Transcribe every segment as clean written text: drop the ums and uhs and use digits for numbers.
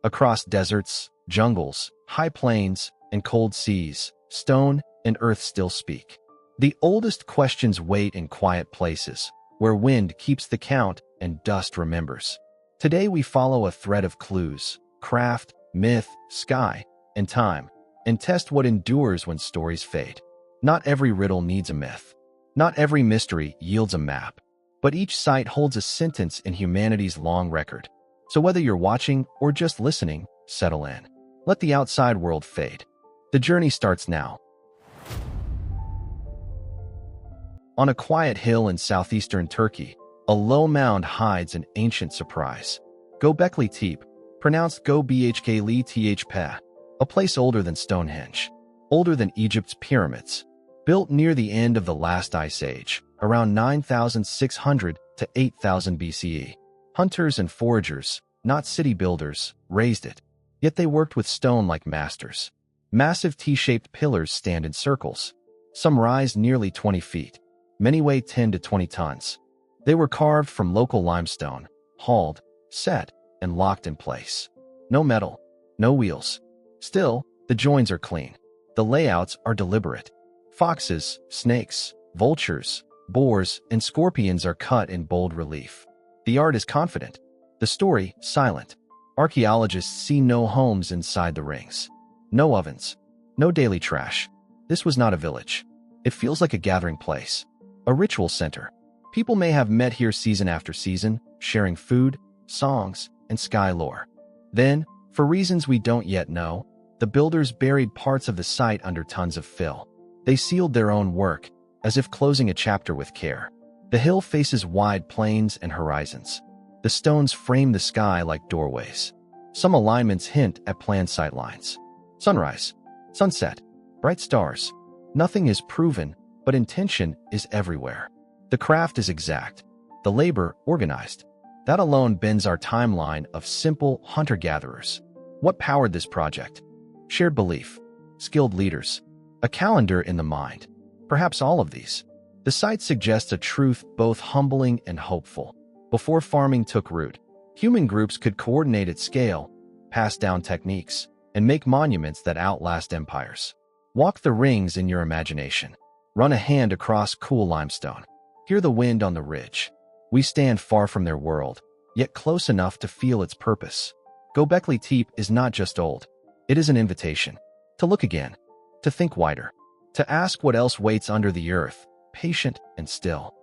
Across deserts, jungles, high plains, and cold seas, stone and earth still speak. The oldest questions wait in quiet places, where wind keeps the count and dust remembers. Today we follow a thread of clues, craft, myth, sky, and time, and test what endures when stories fade. Not every riddle needs a myth. Not every mystery yields a map. But each site holds a sentence in humanity's long record. So whether you're watching or just listening, settle in. Let the outside world fade. The journey starts now. On a quiet hill in southeastern Turkey, a low mound hides an ancient surprise. Göbekli Tepe, pronounced Göbekli Tepe, a place older than Stonehenge, older than Egypt's pyramids. Built near the end of the last ice age, around 9,600 to 8,000 BCE. Hunters and foragers, not city builders, raised it. Yet they worked with stone like masters. Massive T-shaped pillars stand in circles. Some rise nearly 20 feet. Many weigh 10 to 20 tons. They were carved from local limestone, hauled, set, and locked in place. No metal, no wheels. Still, the joins are clean. The layouts are deliberate. Foxes, snakes, vultures, boars, and scorpions are cut in bold relief. The art is confident. The story, silent. Archaeologists see no homes inside the rings. No ovens. No daily trash. This was not a village. It feels like a gathering place. A ritual center. People may have met here season after season, sharing food, songs, and sky lore. Then, for reasons we don't yet know, the builders buried parts of the site under tons of fill. They sealed their own work, as if closing a chapter with care. The hill faces wide plains and horizons. The stones frame the sky like doorways. Some alignments hint at planned sight lines. Sunrise, sunset, bright stars. Nothing is proven, but intention is everywhere. The craft is exact. The labor, organized. That alone bends our timeline of simple hunter-gatherers. What powered this project? Shared belief. Skilled leaders. A calendar in the mind. Perhaps all of these. The site suggests a truth both humbling and hopeful. Before farming took root, human groups could coordinate at scale, pass down techniques, and make monuments that outlast empires. Walk the rings in your imagination. Run a hand across cool limestone. Hear the wind on the ridge. We stand far from their world, yet close enough to feel its purpose. Göbekli Tepe is not just old. It is an invitation. To look again. To think wider. To ask what else waits under the earth, patient and still.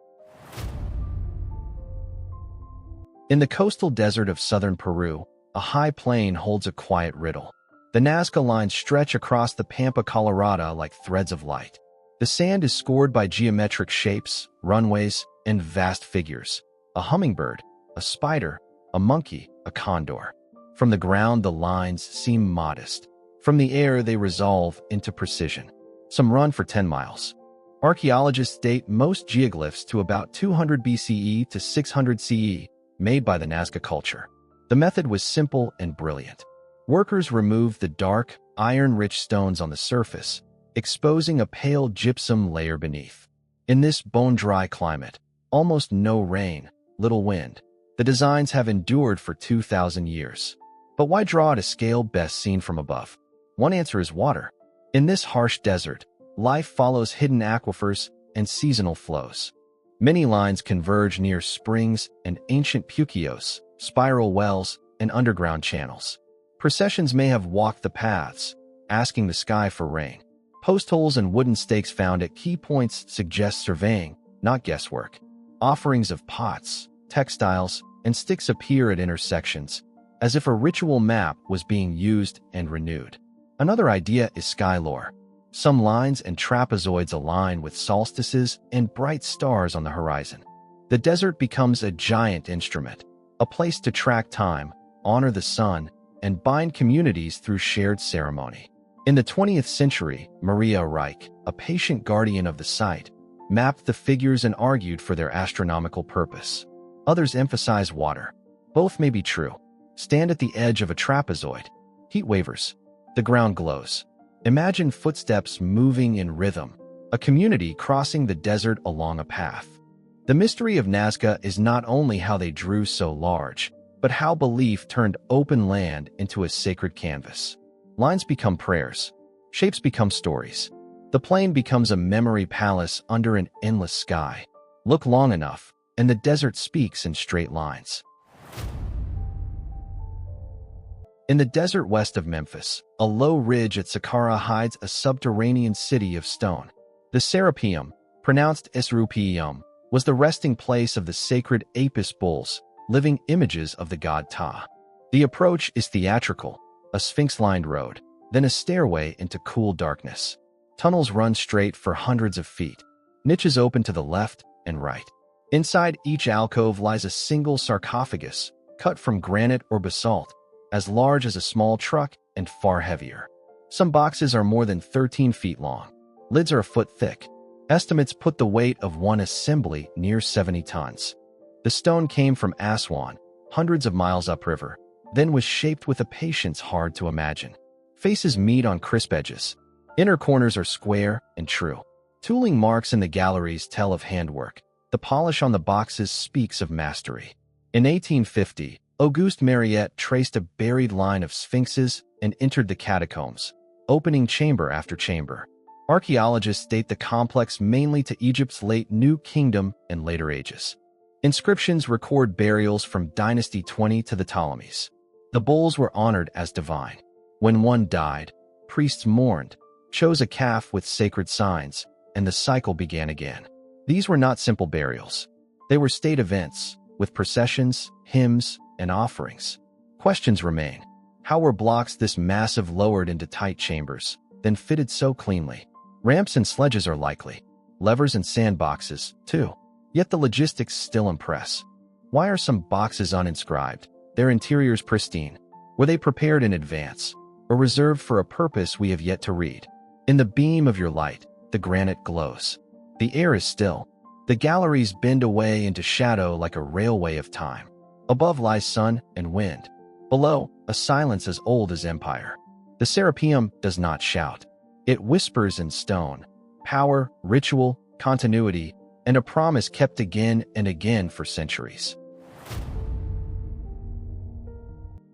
In the coastal desert of southern Peru, a high plain holds a quiet riddle. The Nazca Lines stretch across the Pampa Colorada like threads of light. The sand is scored by geometric shapes, runways, and vast figures. A hummingbird, a spider, a monkey, a condor. From the ground, the lines seem modest. From the air, they resolve into precision. Some run for 10 miles. Archaeologists date most geoglyphs to about 200 BCE to 600 CE, made by the Nazca culture. The method was simple and brilliant. Workers removed the dark, iron-rich stones on the surface, exposing a pale gypsum layer beneath. In this bone-dry climate, almost no rain, little wind, the designs have endured for 2,000 years. But why draw at a scale best seen from above? One answer is water. In this harsh desert, life follows hidden aquifers and seasonal flows. Many lines converge near springs and ancient puquios, spiral wells, and underground channels. Processions may have walked the paths, asking the sky for rain. Post holes and wooden stakes found at key points suggest surveying, not guesswork. Offerings of pots, textiles, and sticks appear at intersections, as if a ritual map was being used and renewed. Another idea is sky lore. Some lines and trapezoids align with solstices and bright stars on the horizon. The desert becomes a giant instrument, a place to track time, honor the sun, and bind communities through shared ceremony. In the 20th century, Maria Reich, a patient guardian of the site, mapped the figures and argued for their astronomical purpose. Others emphasize water. Both may be true. Stand at the edge of a trapezoid. Heat wavers. The ground glows. Imagine footsteps moving in rhythm, a community crossing the desert along a path. The mystery of Nazca is not only how they drew so large, but how belief turned open land into a sacred canvas. Lines become prayers. Shapes become stories. The plain becomes a memory palace under an endless sky. Look long enough, and the desert speaks in straight lines. In the desert west of Memphis, a low ridge at Saqqara hides a subterranean city of stone. The Serapeum, pronounced Serapeum, was the resting place of the sacred Apis bulls, living images of the god Ptah. The approach is theatrical, a sphinx-lined road, then a stairway into cool darkness. Tunnels run straight for hundreds of feet. Niches open to the left and right. Inside each alcove lies a single sarcophagus, cut from granite or basalt, as large as a small truck and far heavier. Some boxes are more than 13 feet long. Lids are a foot thick. Estimates put the weight of one assembly near 70 tons. The stone came from Aswan, hundreds of miles upriver, then was shaped with a patience hard to imagine. Faces meet on crisp edges. Inner corners are square and true. Tooling marks in the galleries tell of handwork. The polish on the boxes speaks of mastery. In 1850, Auguste Mariette traced a buried line of sphinxes and entered the catacombs, opening chamber after chamber. Archaeologists date the complex mainly to Egypt's late New Kingdom and later ages. Inscriptions record burials from Dynasty 20 to the Ptolemies. The bulls were honored as divine. When one died, priests mourned, chose a calf with sacred signs, and the cycle began again. These were not simple burials. They were state events, with processions, hymns, and offerings. Questions remain. How were blocks this massive lowered into tight chambers, then fitted so cleanly? Ramps and sledges are likely. Levers and sandboxes, too. Yet the logistics still impress. Why are some boxes uninscribed, their interiors pristine? Were they prepared in advance, or reserved for a purpose we have yet to read? In the beam of your light, the granite glows. The air is still. The galleries bend away into shadow like a railway of time. Above lies sun and wind. Below, a silence as old as empire. The Serapeum does not shout. It whispers in stone. Power, ritual, continuity, and a promise kept again and again for centuries.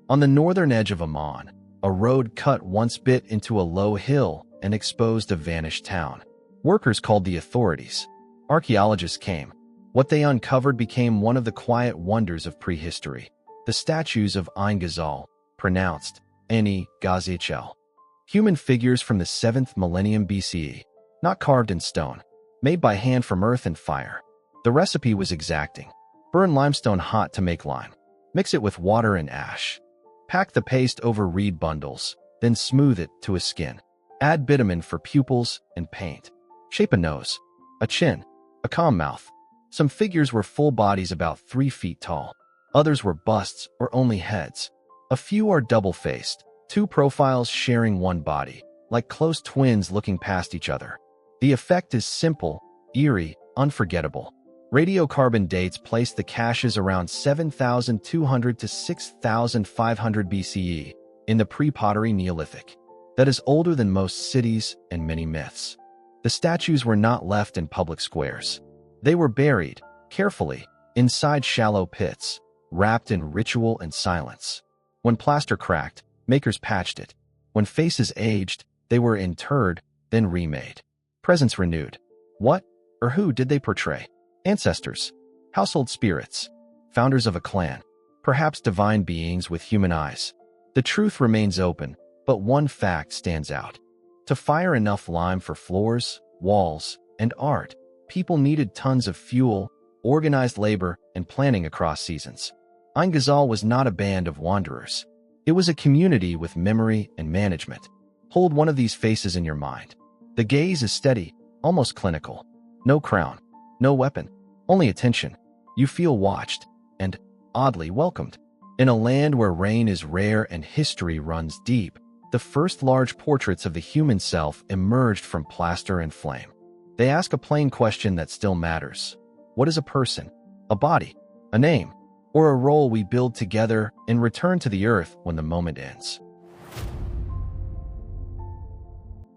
On the northern edge of Amman, a road cut once bit into a low hill and exposed a vanished town. Workers called the authorities. Archaeologists came. What they uncovered became one of the quiet wonders of prehistory. The statues of Ghazal, pronounced Ghazal. Human figures from the 7th millennium BCE, not carved in stone, made by hand from earth and fire. The recipe was exacting. Burn limestone hot to make lime. Mix it with water and ash. Pack the paste over reed bundles, then smooth it to a skin. Add bitumen for pupils and paint. Shape a nose, a chin, a calm mouth. Some figures were full bodies about 3 feet tall. Others were busts or only heads. A few are double-faced, 2 profiles sharing one body, like close twins looking past each other. The effect is simple, eerie, unforgettable. Radiocarbon dates place the caches around 7,200 to 6,500 BCE in the pre-pottery Neolithic. That is older than most cities and many myths. The statues were not left in public squares. They were buried, carefully, inside shallow pits, wrapped in ritual and silence. When plaster cracked, makers patched it. When faces aged, they were interred, then remade. Presence renewed. What or who did they portray? Ancestors, household spirits, founders of a clan, perhaps divine beings with human eyes. The truth remains open, but one fact stands out. To fire enough lime for floors, walls, and art, people needed tons of fuel, organized labor, and planning across seasons. Ghazal was not a band of wanderers. It was a community with memory and management. Hold one of these faces in your mind. The gaze is steady, almost clinical. No crown, no weapon, only attention. You feel watched and, oddly, welcomed. In a land where rain is rare and history runs deep, the first large portraits of the human self emerged from plaster and flame. They ask a plain question that still matters. What is a person? A body? A name? Or a role we build together and return to the earth when the moment ends?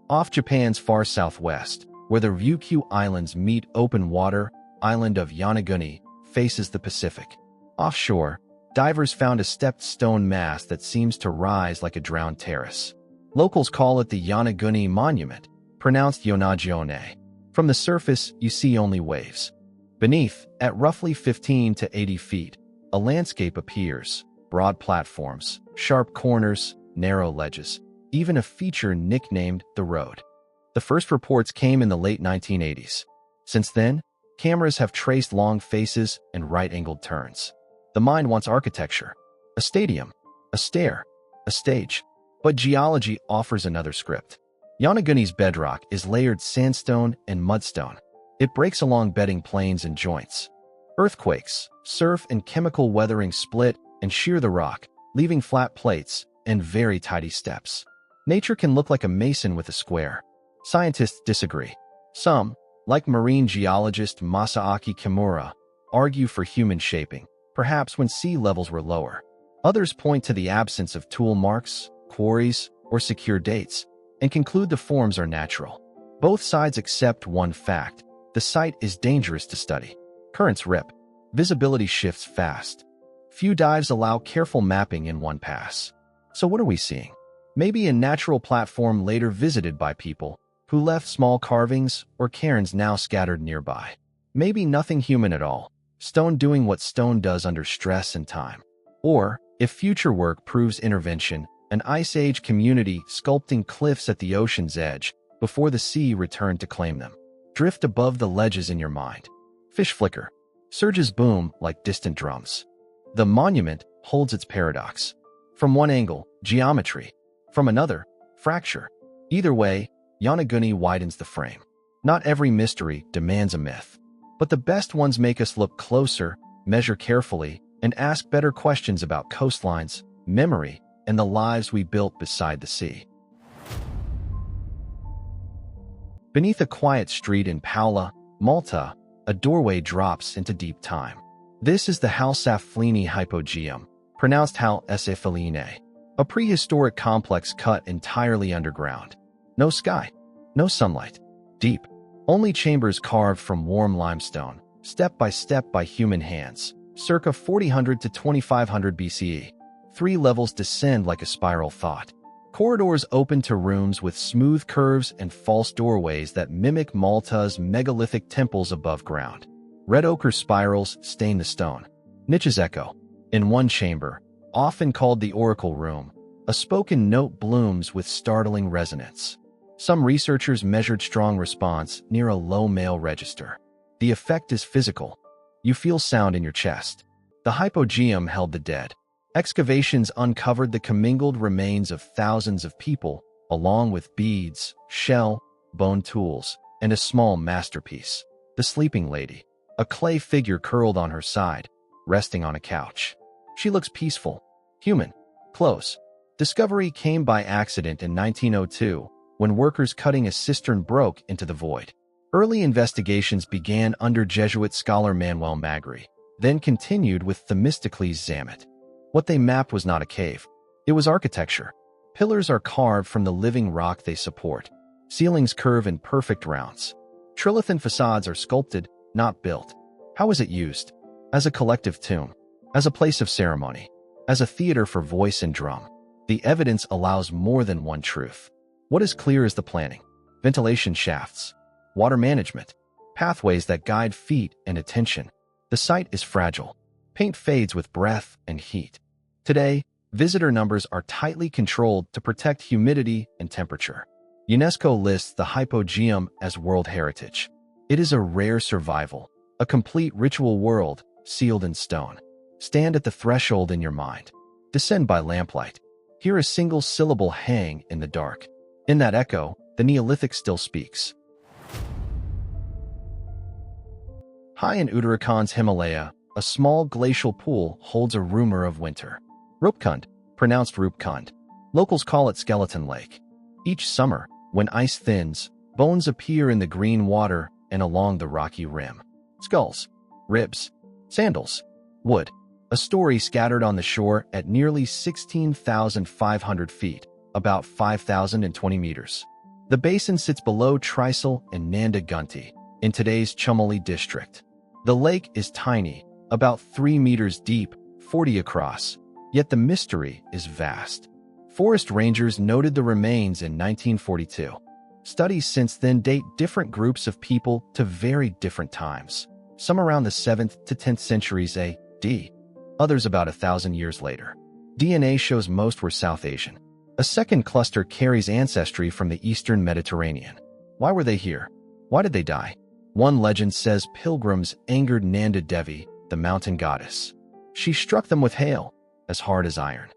Off Japan's far southwest, where the Ryukyu Islands meet open water, island of Yonaguni faces the Pacific. Offshore, divers found a stepped stone mass that seems to rise like a drowned terrace. Locals call it the Yonaguni Monument, pronounced Yonaguni. From the surface, you see only waves. Beneath, at roughly 15 to 80 feet, a landscape appears. Broad platforms, sharp corners, narrow ledges, even a feature nicknamed the Road. The first reports came in the late 1980s. Since then, cameras have traced long faces and right-angled turns. The mind wants architecture, a stadium, a stair, a stage. But geology offers another script. Yonaguni's bedrock is layered sandstone and mudstone. It breaks along bedding planes and joints. Earthquakes, surf and chemical weathering split and shear the rock, leaving flat plates and very tidy steps. Nature can look like a mason with a square. Scientists disagree. Some, like marine geologist Masaaki Kimura, argue for human shaping, perhaps when sea levels were lower. Others point to the absence of tool marks, quarries, or secure dates, and conclude the forms are natural. Both sides accept one fact: the site is dangerous to study. Currents rip. Visibility shifts fast. Few dives allow careful mapping in one pass. So what are we seeing? Maybe a natural platform later visited by people who left small carvings or cairns now scattered nearby. Maybe nothing human at all, stone doing what stone does under stress and time. Or, if future work proves intervention, an Ice Age community sculpting cliffs at the ocean's edge before the sea returned to claim them. Drift above the ledges in your mind. Fish flicker. Surges boom like distant drums. The monument holds its paradox. From one angle, geometry. From another, fracture. Either way, Yonaguni widens the frame. Not every mystery demands a myth, but the best ones make us look closer, measure carefully, and ask better questions about coastlines, memory, and the lives we built beside the sea. Beneath a quiet street in Paola, Malta, a doorway drops into deep time. This is the Halsaflini Hypogeum, pronounced Halsafline, a prehistoric complex cut entirely underground. No sky, no sunlight. Deep. Only chambers carved from warm limestone, step by human hands, circa 4000 to 2500 BCE. 3 levels descend like a spiral thought. Corridors open to rooms with smooth curves and false doorways that mimic Malta's megalithic temples above ground. Red ochre spirals stain the stone. Niches echo. In one chamber, often called the Oracle Room, a spoken note blooms with startling resonance. Some researchers measured strong response near a low male register. The effect is physical. You feel sound in your chest. The hypogeum held the dead. Excavations uncovered the commingled remains of thousands of people, along with beads, shell, bone tools, and a small masterpiece. The sleeping lady. A clay figure curled on her side, resting on a couch. She looks peaceful, human, close. Discovery came by accident in 1902, when workers cutting a cistern broke into the void. Early investigations began under Jesuit scholar Manuel Magri, then continued with Themistocles Zammit. What they mapped was not a cave. It was architecture. Pillars are carved from the living rock they support. Ceilings curve in perfect rounds. Trilithon facades are sculpted, not built. How is it used? As a collective tomb. As a place of ceremony. As a theater for voice and drum. The evidence allows more than one truth. What is clear is the planning. Ventilation shafts. Water management. Pathways that guide feet and attention. The site is fragile. Paint fades with breath and heat. Today, visitor numbers are tightly controlled to protect humidity and temperature. UNESCO lists the hypogeum as World Heritage. It is a rare survival, a complete ritual world, sealed in stone. Stand at the threshold in your mind. Descend by lamplight. Hear a single syllable hang in the dark. In that echo, the Neolithic still speaks. High in Uttarakhand's Himalaya, a small glacial pool holds a rumor of winter. Rupkund, pronounced Rupkund. Locals call it Skeleton Lake. Each summer, when ice thins, bones appear in the green water and along the rocky rim. Skulls, ribs, sandals, wood. A story scattered on the shore at nearly 16,500 feet, about 5,020 meters. The basin sits below Trisel and Nanda Gunti, in today's Chamoli district. The lake is tiny, about 3 meters deep, 40 across, yet the mystery is vast. Forest rangers noted the remains in 1942. Studies since then date different groups of people to very different times, some around the 7th to 10th centuries A.D., others about 1,000 years later. DNA shows most were South Asian. A second cluster carries ancestry from the Eastern Mediterranean. Why were they here? Why did they die? One legend says pilgrims angered Nanda Devi, the mountain goddess. She struck them with hail, as hard as iron.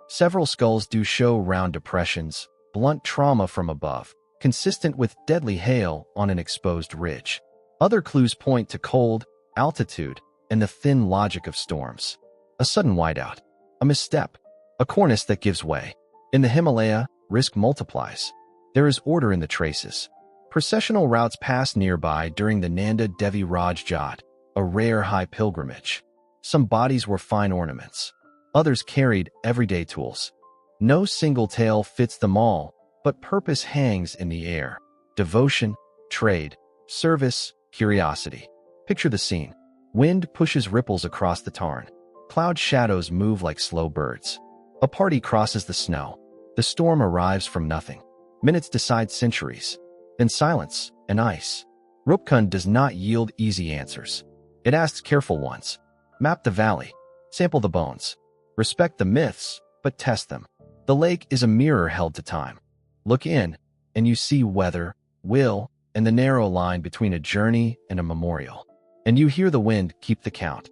Several skulls do show round depressions, blunt trauma from above, consistent with deadly hail on an exposed ridge. Other clues point to cold, altitude, and the thin logic of storms. A sudden whiteout, a misstep, a cornice that gives way. In the Himalaya, risk multiplies. There is order in the traces. Processional routes pass nearby during the Nanda Devi Raj Jat, a rare high pilgrimage. Some bodies were fine ornaments. Others carried everyday tools. No single tale fits them all, but purpose hangs in the air. Devotion, trade, service, curiosity. Picture the scene. Wind pushes ripples across the tarn. Cloud shadows move like slow birds. A party crosses the snow. The storm arrives from nothing. Minutes decide centuries. Then silence and ice. Rupkund does not yield easy answers. It asks careful ones. Map the valley. Sample the bones. Respect the myths, but test them. The lake is a mirror held to time. Look in, and you see weather, will, and the narrow line between a journey and a memorial. And you hear the wind keep the count.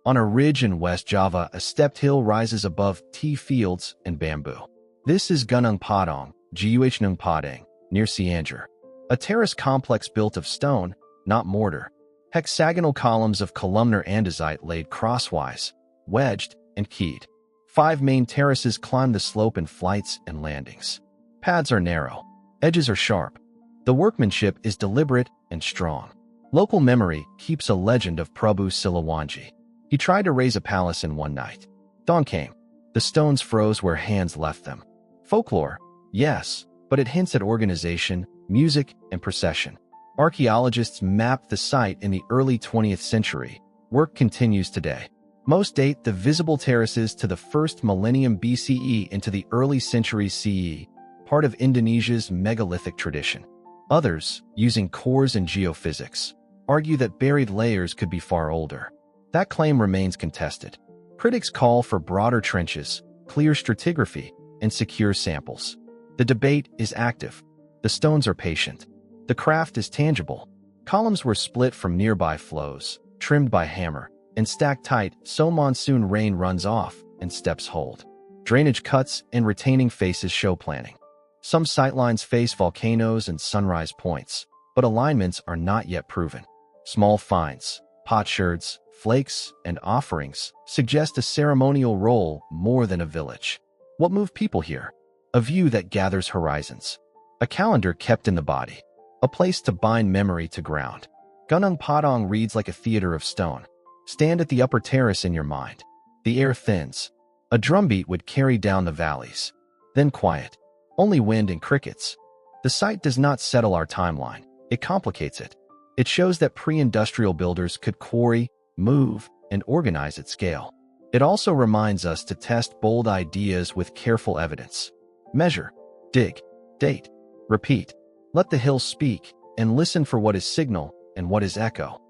On a ridge in West Java, a stepped hill rises above tea fields and bamboo. This is Gunung Padang, Guhnung Padang, near Cianjur. A terrace complex built of stone, not mortar. Hexagonal columns of columnar andesite laid crosswise, wedged, and keyed. 5 main terraces climb the slope in flights and landings. Paths are narrow. Edges are sharp. The workmanship is deliberate and strong. Local memory keeps a legend of Prabhu Silawanji. He tried to raise a palace in one night. Dawn came. The stones froze where hands left them. Folklore, yes, but it hints at organization, music, and procession. Archaeologists mapped the site in the early 20th century. Work continues today. Most date the visible terraces to the first millennium BCE into the early centuries CE, part of Indonesia's megalithic tradition. Others, using cores and geophysics, argue that buried layers could be far older. That claim remains contested. Critics call for broader trenches, clear stratigraphy, and secure samples. The debate is active. The stones are patient. The craft is tangible. Columns were split from nearby flows, trimmed by hammer, and stacked tight so monsoon rain runs off and steps hold. Drainage cuts and retaining faces show planning. Some sightlines face volcanoes and sunrise points, but alignments are not yet proven. Small finds, potsherds, flakes, and offerings suggest a ceremonial role more than a village. What moved people here? A view that gathers horizons. A calendar kept in the body. A place to bind memory to ground. Gunung Padang reads like a theater of stone. Stand at the upper terrace in your mind. The air thins. A drumbeat would carry down the valleys. Then quiet. Only wind and crickets. The site does not settle our timeline. It complicates it. It shows that pre-industrial builders could quarry, move, and organize at scale. It also reminds us to test bold ideas with careful evidence. Measure, dig, date, repeat. Let the hills speak, and listen for what is signal and what is echo.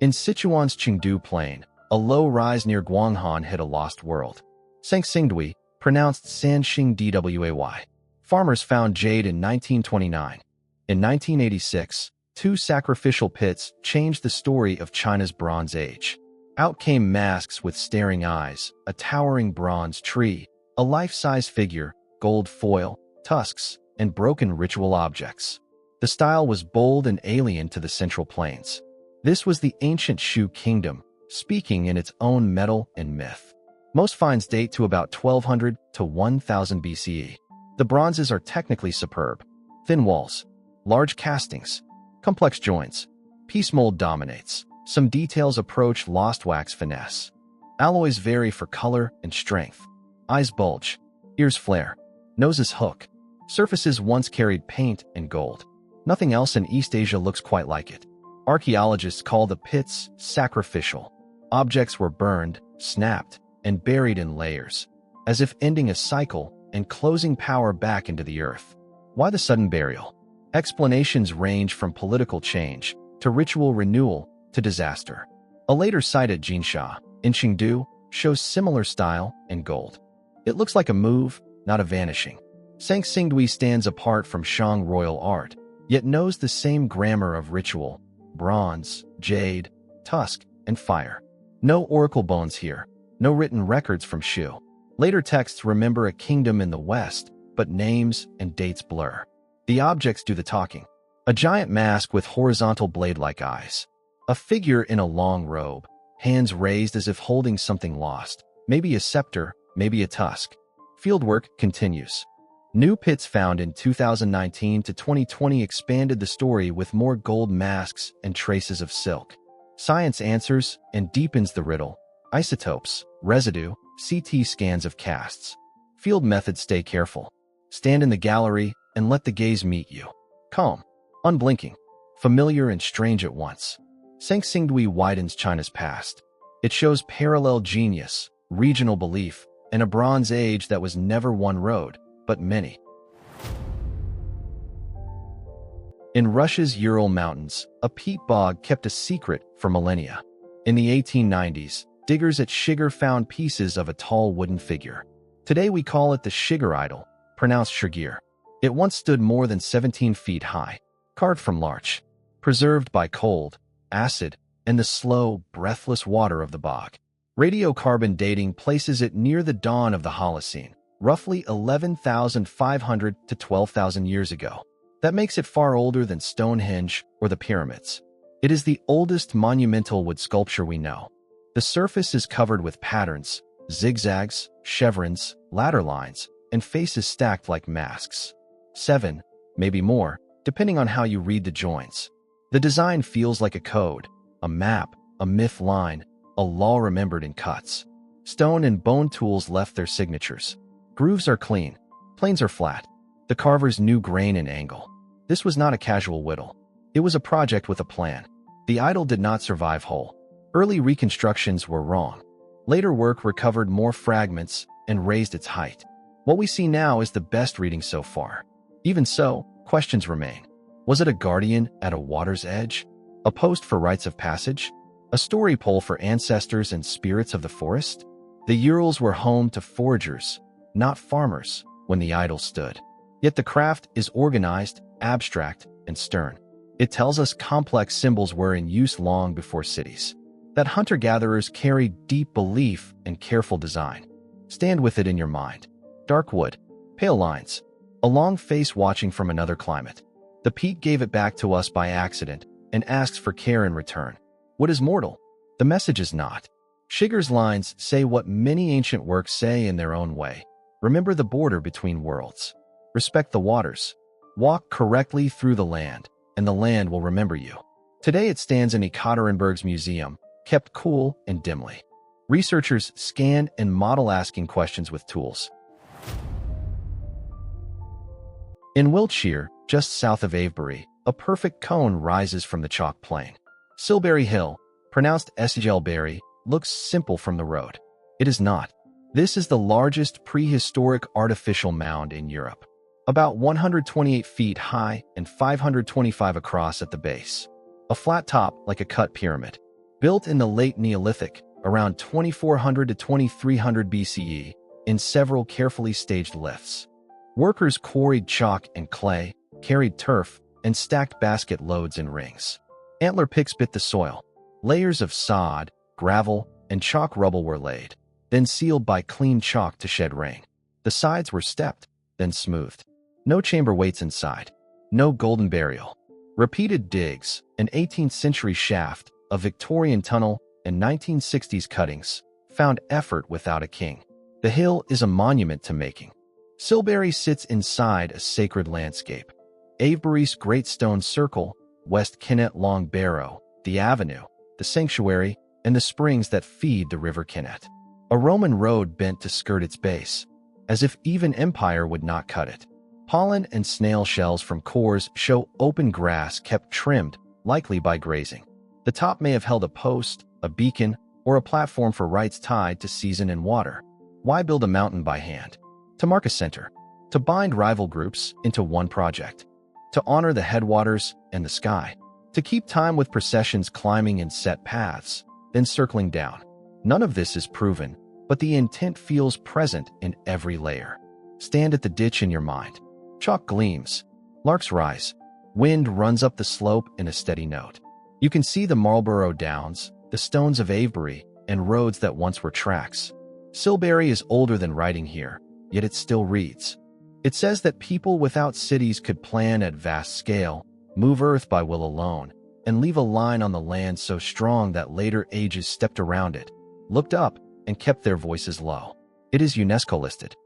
In Sichuan's Chengdu Plain, a low rise near Guanghan hid a lost world. Sangsingdui, pronounced Sanxingdway. Farmers found jade in 1929. In 1986, 2 sacrificial pits changed the story of China's Bronze Age. Out came masks with staring eyes, a towering bronze tree, a life-size figure, gold foil, tusks, and broken ritual objects. The style was bold and alien to the Central Plains. This was the ancient Shu kingdom, speaking in its own metal and myth. Most finds date to about 1200 to 1000 BCE. The bronzes are technically superb. Thin walls, large castings, complex joints. Piece mold dominates. Some details approach lost wax finesse. Alloys vary for color and strength. Eyes bulge. Ears flare. Noses hook. Surfaces once carried paint and gold. Nothing else in East Asia looks quite like it. Archaeologists call the pits sacrificial. Objects were burned, snapped, and buried in layers, as if ending a cycle and closing power back into the earth. Why the sudden burial? Explanations range from political change to ritual renewal to disaster. A later site at Jinsha, in Chengdu, shows similar style and gold. It looks like a move, not a vanishing. Sangsingdui stands apart from Shang royal art, yet knows the same grammar of ritual: bronze, jade, tusk, and fire. No oracle bones here, no written records from Shu. Later texts remember a kingdom in the west, but names and dates blur. The objects do the talking. A giant mask with horizontal blade-like eyes. A figure in a long robe, hands raised as if holding something lost. Maybe a scepter, maybe a tusk. Fieldwork continues. New pits found in 2019 to 2020 expanded the story with more gold masks and traces of silk. Science answers and deepens the riddle. Isotopes, residue, CT scans of casts. Field methods stay careful. Stand in the gallery and let the gaze meet you. Calm, unblinking, familiar and strange at once. Sangsingdui widens China's past. It shows parallel genius, regional belief, and a Bronze Age that was never one road, but many. In Russia's Ural Mountains, a peat bog kept a secret for millennia. In the 1890s, diggers at Shigar found pieces of a tall wooden figure. Today we call it the Shigar idol, pronounced Shigir. It once stood more than 17 feet high, carved from larch, preserved by cold, acid, and the slow, breathless water of the bog. Radiocarbon dating places it near the dawn of the Holocene, roughly 11,500 to 12,000 years ago. That makes it far older than Stonehenge or the pyramids. It is the oldest monumental wood sculpture we know. The surface is covered with patterns, zigzags, chevrons, ladder lines, and faces stacked like masks. 7, maybe more, depending on how you read the joins. The design feels like a code, a map, a myth line, a law remembered in cuts. Stone and bone tools left their signatures. Grooves are clean, planes are flat. The carvers knew grain and angle. This was not a casual whittle. It was a project with a plan. The idol did not survive whole. Early reconstructions were wrong. Later work recovered more fragments and raised its height. What we see now is the best reading so far. Even so, questions remain. Was it a guardian at a water's edge? A post for rites of passage? A story pole for ancestors and spirits of the forest? The Urals were home to foragers, not farmers, when the idol stood. Yet the craft is organized, abstract, and stern. It tells us complex symbols were in use long before cities. That hunter-gatherers carried deep belief and careful design. Stand with it in your mind. Dark wood, pale lines, a long face watching from another climate. The peat gave it back to us by accident and asks for care in return. What is mortal? The message is not. Shigar's lines say what many ancient works say in their own way. Remember the border between worlds. Respect the waters. Walk correctly through the land, and the land will remember you. Today it stands in Ekaterinburg's museum, kept cool and dimly. Researchers scan and model asking questions with tools. In Wiltshire, just south of Avebury, a perfect cone rises from the chalk plain. Silbury Hill, pronounced Esgelbury, looks simple from the road. It is not. This is the largest prehistoric artificial mound in Europe. About 128 feet high and 525 across at the base. A flat top like a cut pyramid. Built in the late Neolithic, around 2400 to 2300 BCE, in several carefully staged lifts. Workers quarried chalk and clay, carried turf, and stacked basket loads in rings. Antler picks bit the soil. Layers of sod, gravel, and chalk rubble were laid, then sealed by clean chalk to shed rain. The sides were stepped, then smoothed. No chamber waits inside. No golden burial. Repeated digs, an 18th century shaft, a Victorian tunnel, and 1960s cuttings found effort without a king. The hill is a monument to making. Silbury sits inside a sacred landscape. Avebury's Great Stone Circle, West Kennet Long Barrow, the avenue, the sanctuary, and the springs that feed the River Kennet. A Roman road bent to skirt its base, as if even empire would not cut it. Pollen and snail shells from cores show open grass kept trimmed likely by grazing. The top may have held a post, a beacon, or a platform for rites tied to season and water. Why build a mountain by hand? To mark a center. To bind rival groups into one project. To honor the headwaters and the sky. To keep time with processions climbing in set paths, then circling down. None of this is proven, but the intent feels present in every layer. Stand at the ditch in your mind. Chalk gleams. Larks rise. Wind runs up the slope in a steady note. You can see the Marlborough Downs, the stones of Avebury, and roads that once were tracks. Silbury is older than writing here, yet it still reads. It says that people without cities could plan at vast scale, move earth by will alone, and leave a line on the land so strong that later ages stepped around it, looked up, and kept their voices low. It is UNESCO listed.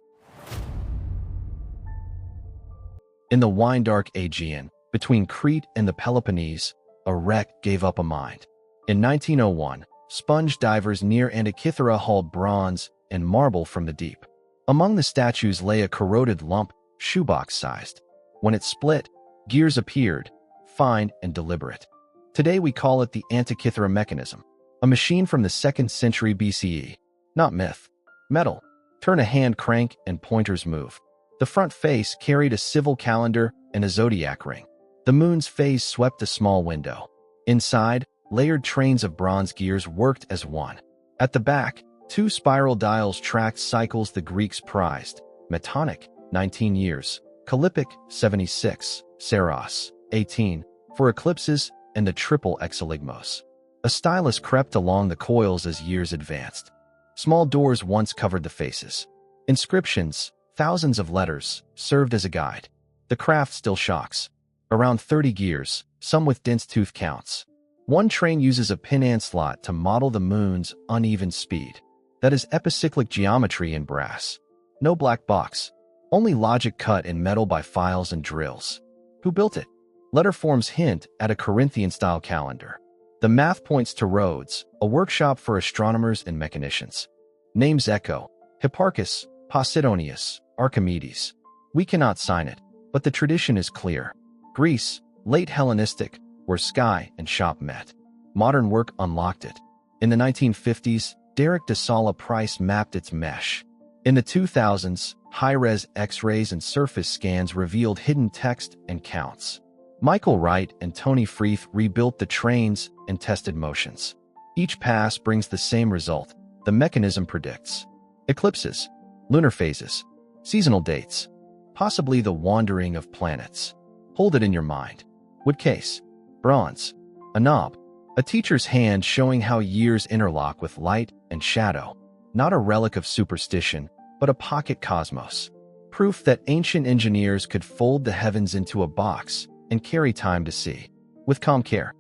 In the wine-dark Aegean, between Crete and the Peloponnese, a wreck gave up a mind. In 1901, sponge divers near Antikythera hauled bronze and marble from the deep. Among the statues lay a corroded lump, shoebox-sized. When it split, gears appeared, fine and deliberate. Today we call it the Antikythera mechanism, a machine from the 2nd century BCE. Not myth. Metal. Turn a hand crank and pointers move. The front face carried a civil calendar and a zodiac ring. The moon's phase swept a small window. Inside, layered trains of bronze gears worked as one. At the back, 2 spiral dials tracked cycles the Greeks prized. Metonic, 19 years. Callipic, 76. Saros, 18. For eclipses, and the triple exoligmos. A stylus crept along the coils as years advanced. Small doors once covered the faces. Inscriptions, thousands of letters, served as a guide. The craft still shocks. Around 30 gears, some with dense tooth counts. One train uses a pin-and slot to model the moon's uneven speed. That is epicyclic geometry in brass. No black box. Only logic cut in metal by files and drills. Who built it? Letter forms hint at a Corinthian-style calendar. The math points to Rhodes, a workshop for astronomers and mechanicians. Names echo: Hipparchus, Posidonius, Archimedes. We cannot sign it, but the tradition is clear. Greece, late Hellenistic, where sky and shop met. Modern work unlocked it. In the 1950s, Derek de Sala Price mapped its mesh. In the 2000s, high-res X-rays and surface scans revealed hidden text and counts. Michael Wright and Tony Freeth rebuilt the trains and tested motions. Each pass brings the same result. The mechanism predicts eclipses, lunar phases, seasonal dates, possibly the wandering of planets. Hold it in your mind. Wood case, bronze, a knob, a teacher's hand showing how years interlock with light and shadow. Not a relic of superstition, but a pocket cosmos. Proof that ancient engineers could fold the heavens into a box and carry time to see, with calm care.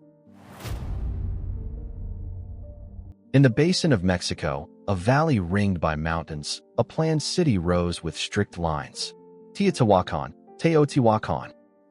In the basin of Mexico, a valley ringed by mountains, a planned city rose with strict lines. Teotihuacan.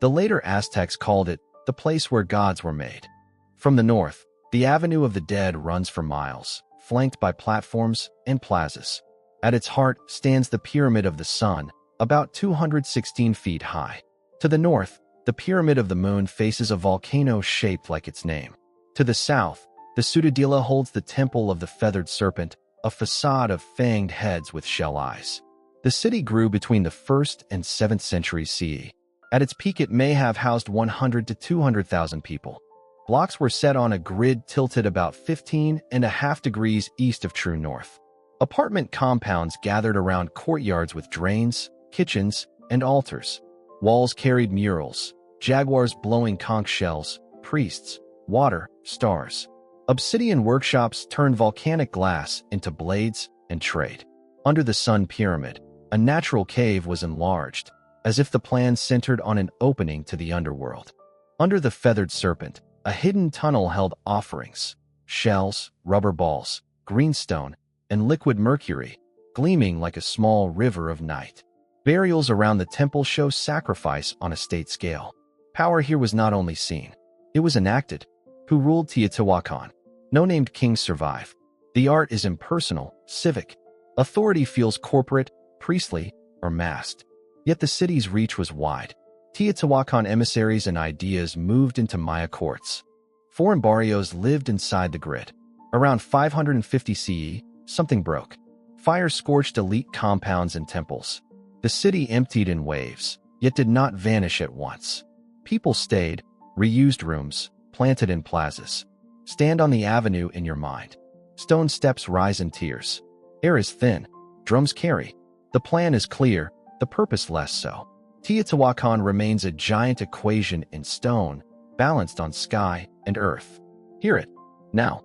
The later Aztecs called it the place where gods were made. From the north, the Avenue of the Dead runs for miles, flanked by platforms and plazas. At its heart stands the Pyramid of the Sun, about 216 feet high. To the north, the Pyramid of the Moon faces a volcano shaped like its name. To the south, the Ciudadela holds the Temple of the Feathered Serpent, a facade of fanged heads with shell eyes. The city grew between the 1st and 7th centuries CE. At its peak it may have housed 100 to 200,000 people. Blocks were set on a grid tilted about 15.5 degrees east of true north. Apartment compounds gathered around courtyards with drains, kitchens, and altars. Walls carried murals, jaguars blowing conch shells, priests, water, stars. Obsidian workshops turned volcanic glass into blades and trade. Under the Sun Pyramid, a natural cave was enlarged, as if the plan centered on an opening to the underworld. Under the Feathered Serpent, a hidden tunnel held offerings, shells, rubber balls, greenstone, and liquid mercury, gleaming like a small river of night. Burials around the temple show sacrifice on a state scale. Power here was not only seen, it was enacted. Who ruled Teotihuacan? No named kings survive. The art is impersonal, civic. Authority feels corporate, priestly, or masked. Yet the city's reach was wide. Teotihuacan emissaries and ideas moved into Maya courts. Foreign barrios lived inside the grid. Around 550 CE, something broke. Fire scorched elite compounds and temples. The city emptied in waves, yet did not vanish at once. People stayed, reused rooms, planted in plazas. Stand on the avenue in your mind. Stone steps rise in tears. Air is thin. Drums carry. The plan is clear, the purpose less so. Teotihuacan remains a giant equation in stone, balanced on sky and earth. Hear it, now.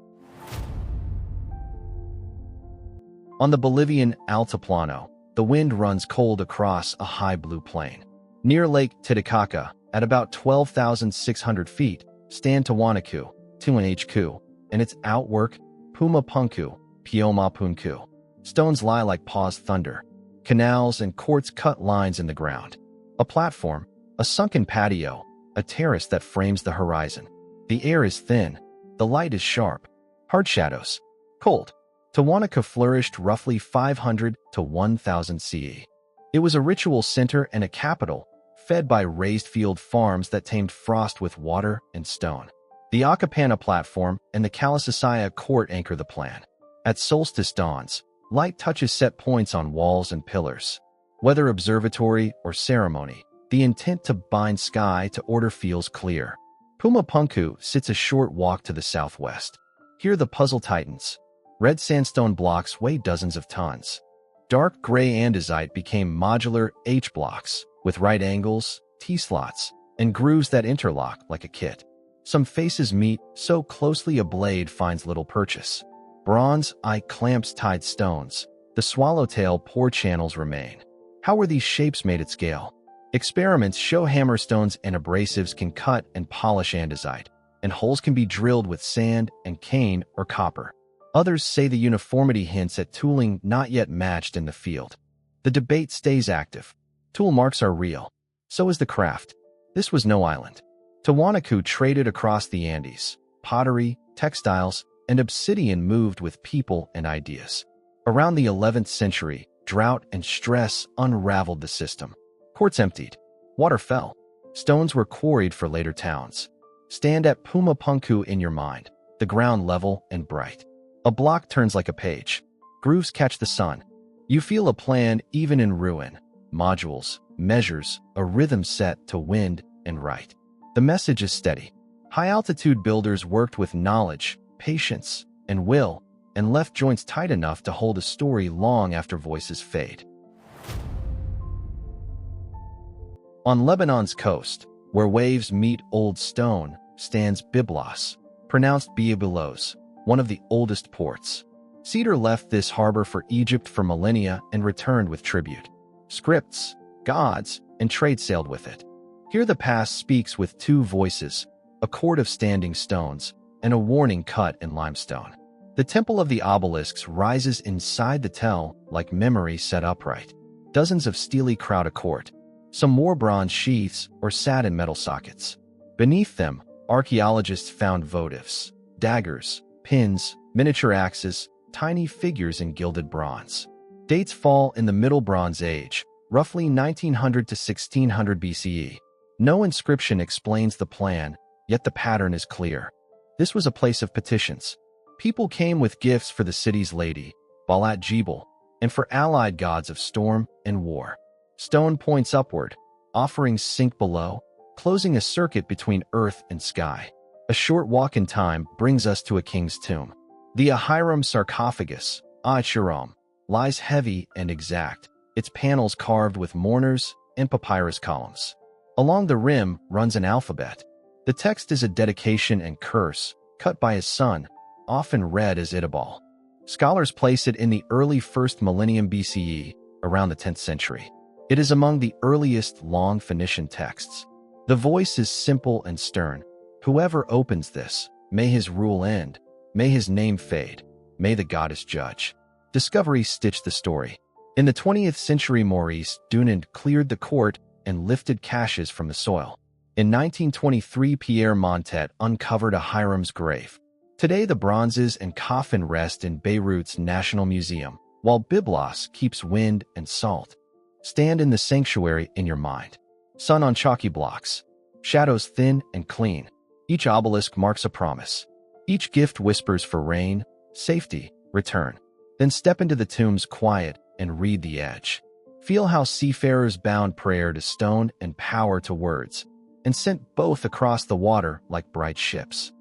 On the Bolivian Altiplano, the wind runs cold across a high blue plain. Near Lake Titicaca, at about 12,600 feet, stand Tiwanaku, Tuanhku, and its outwork, Pumapunku, Piomapunku. Stones lie like paused thunder. Canals and courts cut lines in the ground. A platform, a sunken patio, a terrace that frames the horizon. The air is thin. The light is sharp. Hard shadows. Cold. Tiwanaku flourished roughly 500 to 1000 CE. It was a ritual center and a capital, fed by raised field farms that tamed frost with water and stone. The Acapana platform and the Kalasasaya court anchor the plan. At solstice dawns, light touches set points on walls and pillars. Whether observatory or ceremony, the intent to bind sky to order feels clear. Pumapunku sits a short walk to the southwest. Here the puzzle tightens. Red sandstone blocks weigh dozens of tons. Dark gray andesite became modular H-blocks, with right angles, T-slots, and grooves that interlock like a kit. Some faces meet so closely a blade finds little purchase. Bronze eye clamps tied stones. The swallowtail pore channels remain. How were these shapes made at scale? Experiments show hammerstones and abrasives can cut and polish andesite, and holes can be drilled with sand and cane or copper. Others say the uniformity hints at tooling not yet matched in the field. The debate stays active. Tool marks are real. So is the craft. This was no island. Tiwanaku traded across the Andes. Pottery, textiles, and obsidian moved with people and ideas. Around the 11th century, drought and stress unraveled the system. Courts emptied. Water fell. Stones were quarried for later towns. Stand at Pumapunku in your mind, the ground level and bright. A block turns like a page. Grooves catch the sun. You feel a plan even in ruin. Modules, measures, a rhythm set to wind and right. The message is steady. High-altitude builders worked with knowledge, patience, and will, and left joints tight enough to hold a story long after voices fade. On Lebanon's coast, where waves meet old stone, stands Byblos, pronounced Byblos, one of the oldest ports. Cedar left this harbor for Egypt for millennia and returned with tribute. Scripts, gods, and trade sailed with it. Here the past speaks with two voices, a chord of standing stones, and a warning cut in limestone. The temple of the obelisks rises inside the tell like memory set upright. Dozens of steely crowd a court. Some wore bronze sheaths or sat in metal sockets. Beneath them, archaeologists found votives, daggers, pins, miniature axes, tiny figures in gilded bronze. Dates fall in the Middle Bronze Age, roughly 1900 to 1600 BCE. No inscription explains the plan, yet the pattern is clear. This was a place of petitions. People came with gifts for the city's lady, Balat Jebel, and for allied gods of storm and war. Stone points upward, offerings sink below, closing a circuit between earth and sky. A short walk in time brings us to a king's tomb. The Ahiram sarcophagus, Ahiram, lies heavy and exact, its panels carved with mourners and papyrus columns. Along the rim runs an alphabet. The text is a dedication and curse, cut by his son, often read as Idabal. Scholars place it in the early 1st millennium BCE, around the 10th century. It is among the earliest long Phoenician texts. The voice is simple and stern. Whoever opens this, may his rule end, may his name fade, may the goddess judge. Discoveries stitch the story. In the 20th century, Maurice Dunant cleared the court and lifted caches from the soil. In 1923, Pierre Montet uncovered a Hiram's grave. Today, the bronzes and coffin rest in Beirut's National Museum, while Byblos keeps wind and salt. Stand in the sanctuary in your mind. Sun on chalky blocks. Shadows thin and clean. Each obelisk marks a promise. Each gift whispers for rain, safety, return. Then step into the tomb's quiet and read the edge. Feel how seafarers bound prayer to stone and power to words, and sent both across the water like bright ships.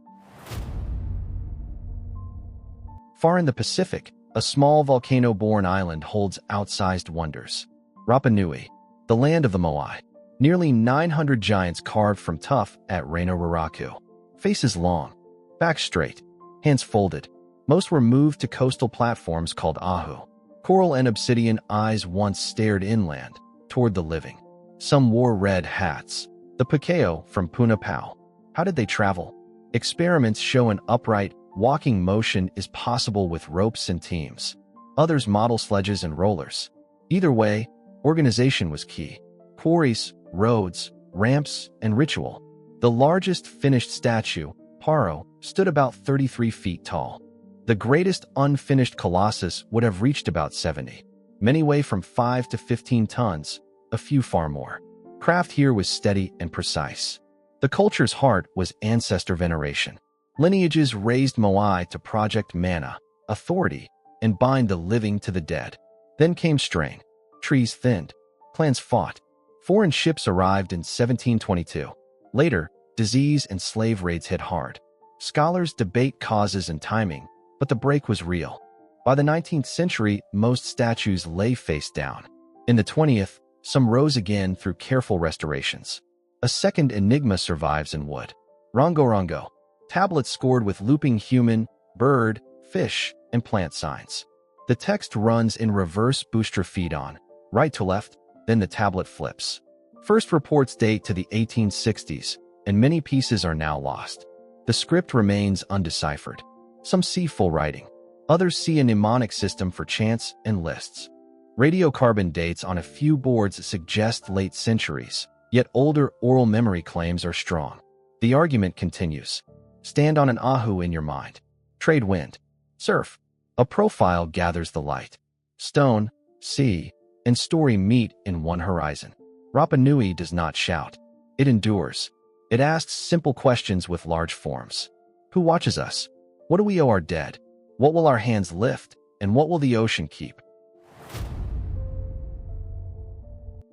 Far in the Pacific, a small volcano-born island holds outsized wonders. Rapa Nui, the land of the Moai. Nearly 900 giants carved from tuff at Reino Raraku. Faces long, back straight, hands folded. Most were moved to coastal platforms called ahu. Coral and obsidian eyes once stared inland, toward the living. Some wore red hats. The Pukeo from Puna Pau. How did they travel? Experiments show an upright, walking motion is possible with ropes and teams. Others model sledges and rollers. Either way, organization was key. Quarries, roads, ramps, and ritual. The largest finished statue, Paro, stood about 33 feet tall. The greatest unfinished colossus would have reached about 70. Many weigh from 5 to 15 tons, a few far more. Craft here was steady and precise. The culture's heart was ancestor veneration. Lineages raised Moai to project mana, authority, and bind the living to the dead. Then came strain. Trees thinned. Clans fought. Foreign ships arrived in 1722. Later, disease and slave raids hit hard. Scholars debate causes and timing, but the break was real. By the 19th century, most statues lay face down. In the 20th, some rose again through careful restorations. A second enigma survives in wood. Rongo Rongo. Tablets scored with looping human, bird, fish, and plant signs. The text runs in reverse booster feed on, right to left, then the tablet flips. First reports date to the 1860s, and many pieces are now lost. The script remains undeciphered. Some see full writing. Others see a mnemonic system for chants and lists. Radiocarbon dates on a few boards suggest late centuries, yet older oral memory claims are strong. The argument continues. Stand on an ahu in your mind. Trade wind. Surf. A profile gathers the light. Stone, sea, and story meet in one horizon. Rapa Nui does not shout. It endures. It asks simple questions with large forms. Who watches us? What do we owe our dead? What will our hands lift? And what will the ocean keep?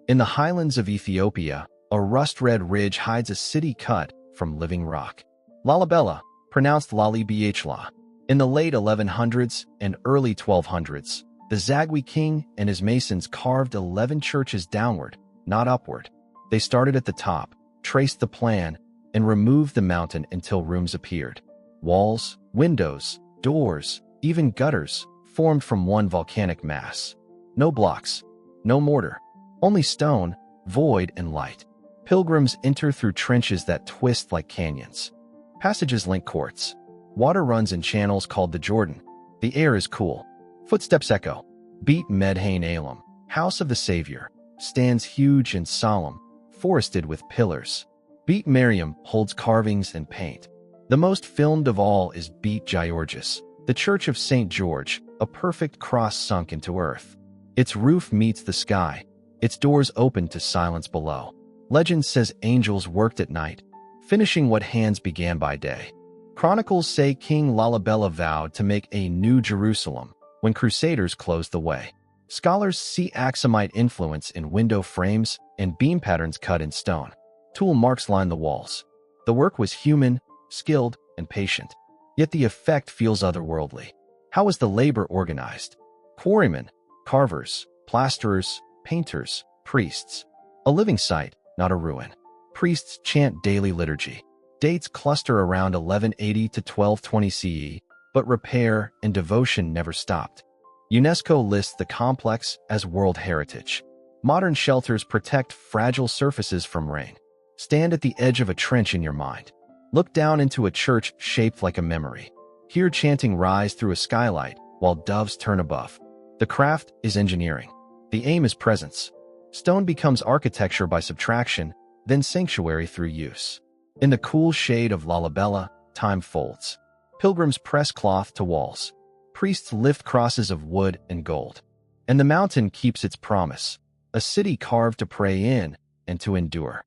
In the highlands of Ethiopia, a rust-red ridge hides a city cut from living rock. Lalibela, pronounced Lali Bhla. In the late 1100s and early 1200s, the Zagwe king and his masons carved 11 churches downward, not upward. They started at the top, traced the plan, and removed the mountain until rooms appeared. Walls, windows, doors, even gutters formed from one volcanic mass. No blocks, no mortar, only stone, void, and light. Pilgrims enter through trenches that twist like canyons. Passages link courts. Water runs in channels called the Jordan. The air is cool. Footsteps echo. Beat Medhain Elam, House of the Savior, stands huge and solemn, forested with pillars. Beat Mariam holds carvings and paint. The most filmed of all is Beat Georgius, the Church of St. George, a perfect cross sunk into earth. Its roof meets the sky. Its doors open to silence below. Legend says angels worked at night, finishing what hands began by day. Chronicles say King Lalibela vowed to make a new Jerusalem when Crusaders closed the way. Scholars see Aksumite influence in window frames and beam patterns cut in stone. Tool marks line the walls. The work was human, skilled, and patient. Yet the effect feels otherworldly. How was the labor organized? Quarrymen, carvers, plasterers, painters, priests. A living site, not a ruin. Priests chant daily liturgy. Dates cluster around 1180 to 1220 CE, but repair and devotion never stopped. UNESCO lists the complex as World Heritage. Modern shelters protect fragile surfaces from rain. Stand at the edge of a trench in your mind. Look down into a church shaped like a memory. Hear chanting rise through a skylight while doves turn above. The craft is engineering. The aim is presence. Stone becomes architecture by subtraction, then sanctuary through use. In the cool shade of Lalibela, time folds. Pilgrims press cloth to walls. Priests lift crosses of wood and gold. And the mountain keeps its promise, a city carved to pray in and to endure.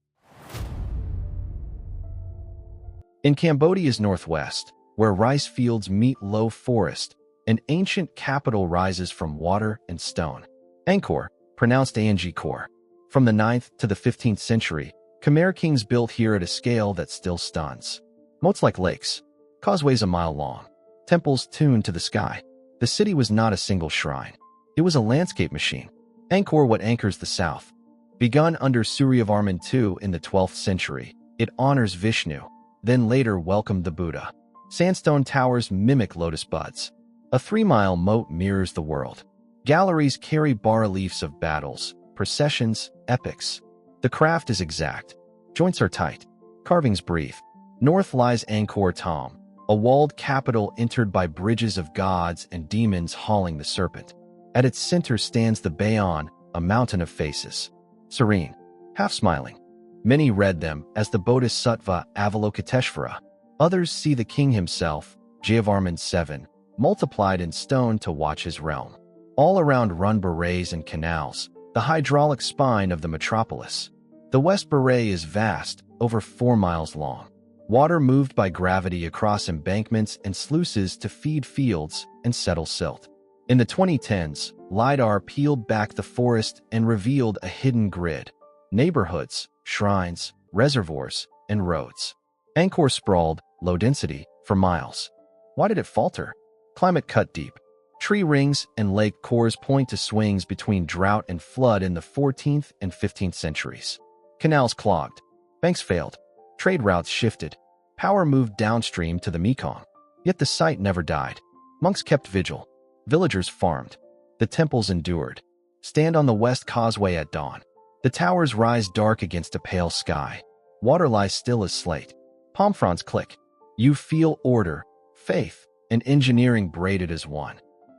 In Cambodia's northwest, where rice fields meet low forest, an ancient capital rises from water and stone. Angkor, pronounced Angkor. From the 9th to the 15th century, Khmer kings built here at a scale that still stuns. Moats like lakes, causeways a mile long, temples tuned to the sky. The city was not a single shrine. It was a landscape machine. Angkor, what anchors the south. Begun under Suryavarman II in the 12th century, it honors Vishnu, then later welcomed the Buddha. Sandstone towers mimic lotus buds. A 3-mile moat mirrors the world. Galleries carry bas-reliefs of battles, processions, epics. The craft is exact. Joints are tight. Carvings brief. North lies Angkor Thom, a walled capital entered by bridges of gods and demons hauling the serpent. At its center stands the Bayon, a mountain of faces. Serene, half-smiling. Many read them as the Bodhisattva Avalokiteshvara. Others see the king himself, Jayavarman VII, multiplied in stone to watch his realm. All around run berets and canals, the hydraulic spine of the metropolis. The West Beret is vast, over 4 miles long. Water moved by gravity across embankments and sluices to feed fields and settle silt. In the 2010s, LiDAR peeled back the forest and revealed a hidden grid. Neighborhoods, shrines, reservoirs, and roads. Angkor sprawled, low density, for miles. Why did it falter? Climate cut deep. Tree rings and lake cores point to swings between drought and flood in the 14th and 15th centuries. Canals clogged. Banks failed. Trade routes shifted. Power moved downstream to the Mekong. Yet the site never died. Monks kept vigil. Villagers farmed. The temples endured. Stand on the west causeway at dawn. The towers rise dark against a pale sky. Water lies still as slate. Palm fronds click. You feel order, faith, and engineering braided as one.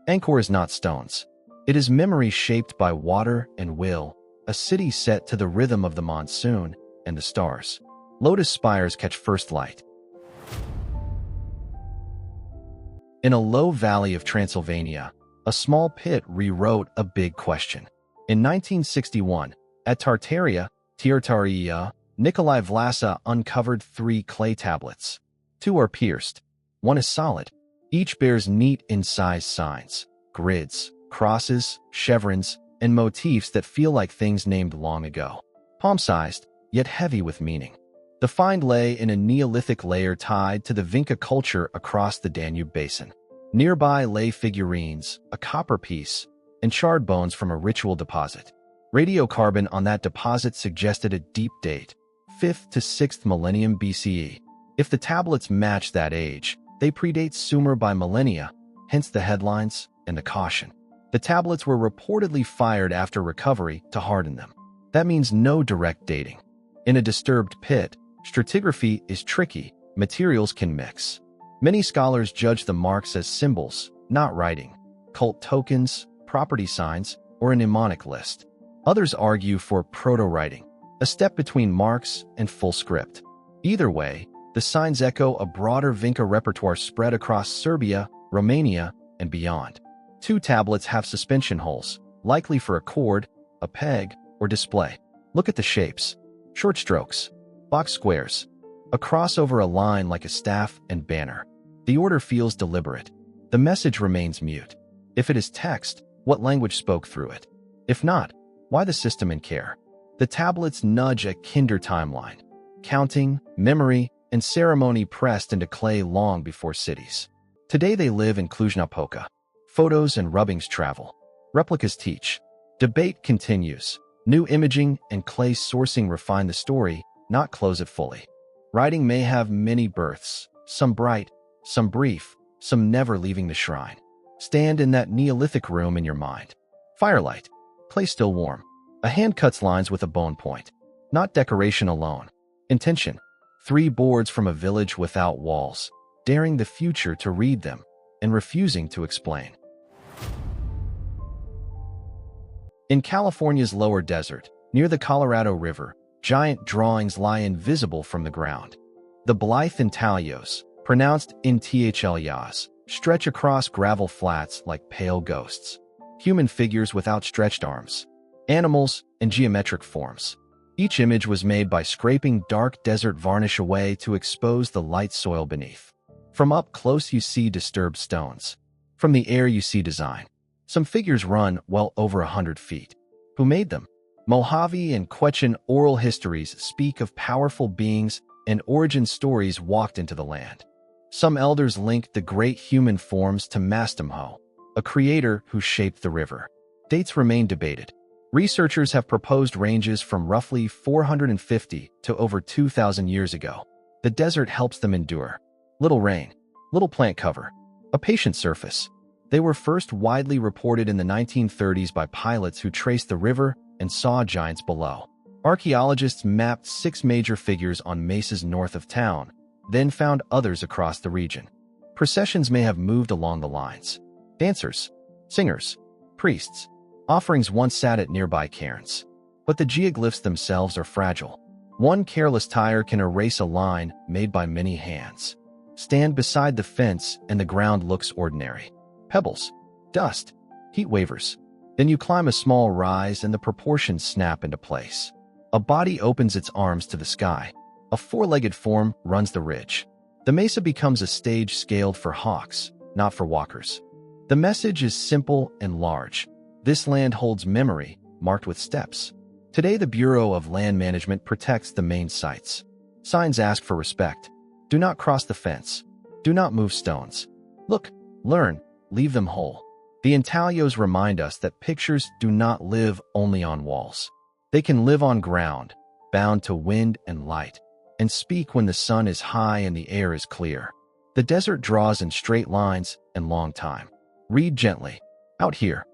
Angkor is not stones. It is memory shaped by water and will, a city set to the rhythm of the monsoon and the stars. Lotus spires catch first light. In a low valley of Transylvania, a small pit rewrote a big question. In 1961, at Tartaria, Nikolai Vlasa uncovered 3 clay tablets. 2 are pierced. 1 is solid. Each bears neat incised signs, grids, crosses, chevrons, and motifs that feel like things named long ago. Palm-sized, yet heavy with meaning. The find lay in a Neolithic layer tied to the Vinca culture across the Danube basin. Nearby lay figurines, a copper piece, and charred bones from a ritual deposit. Radiocarbon on that deposit suggested a deep date, 5th to 6th millennium BCE. If the tablets match that age, they predate Sumer by millennia, hence the headlines and the caution. The tablets were reportedly fired after recovery to harden them. That means no direct dating. In a disturbed pit, stratigraphy is tricky, materials can mix. Many scholars judge the marks as symbols, not writing, cult tokens, property signs, or a mnemonic list. Others argue for proto-writing, a step between marks and full script. Either way, the signs echo a broader Vinca repertoire spread across Serbia, Romania, and beyond. 2 tablets have suspension holes, likely for a cord, a peg, or display. Look at the shapes. Short strokes, box squares, a cross over a line like a staff and banner. The order feels deliberate. The message remains mute. If it is text, what language spoke through it? If not, why the system and care? The tablets nudge a kinder timeline. Counting, memory, and ceremony pressed into clay long before cities. Today they live in Cluj-Napoca. Photos and rubbings travel. Replicas teach. Debate continues. New imaging and clay sourcing refine the story, not close it fully. Writing may have many births, some bright, some brief, some never leaving the shrine. Stand in that Neolithic room in your mind. Firelight. Clay still warm. A hand cuts lines with a bone point. Not decoration alone. Intention. 3 boards from a village without walls, daring the future to read them and refusing to explain. In California's lower desert, near the Colorado River, giant drawings lie invisible from the ground. The Blythe intaglios, pronounced intaglios, stretch across gravel flats like pale ghosts. Human figures with outstretched arms. Animals and geometric forms. Each image was made by scraping dark desert varnish away to expose the light soil beneath. From up close you see disturbed stones. From the air you see design. Some figures run well over 100 feet. Who made them? Mojave and Quechan oral histories speak of powerful beings and origin stories walked into the land. Some elders linked the great human forms to Mastamho, a creator who shaped the river. Dates remain debated. Researchers have proposed ranges from roughly 450 to over 2,000 years ago. The desert helps them endure. Little rain, little plant cover, a patient surface. They were first widely reported in the 1930s by pilots who traced the river and saw giants below. Archaeologists mapped 6 major figures on mesas north of town, then found others across the region. Processions may have moved along the lines. Dancers, singers, priests. Offerings once sat at nearby cairns. But the geoglyphs themselves are fragile. One careless tire can erase a line made by many hands. Stand beside the fence and the ground looks ordinary. Pebbles, dust, heat wavers. Then you climb a small rise and the proportions snap into place. A body opens its arms to the sky. A 4-legged form runs the ridge. The mesa becomes a stage scaled for hawks, not for walkers. The message is simple and large. This land holds memory, marked with steps. Today, the Bureau of Land Management protects the main sites. Signs ask for respect. Do not cross the fence. Do not move stones. Look, learn, leave them whole. The intaglios remind us that pictures do not live only on walls. They can live on ground, bound to wind and light, and speak when the sun is high and the air is clear. The desert draws in straight lines and long time. Read gently. Out here,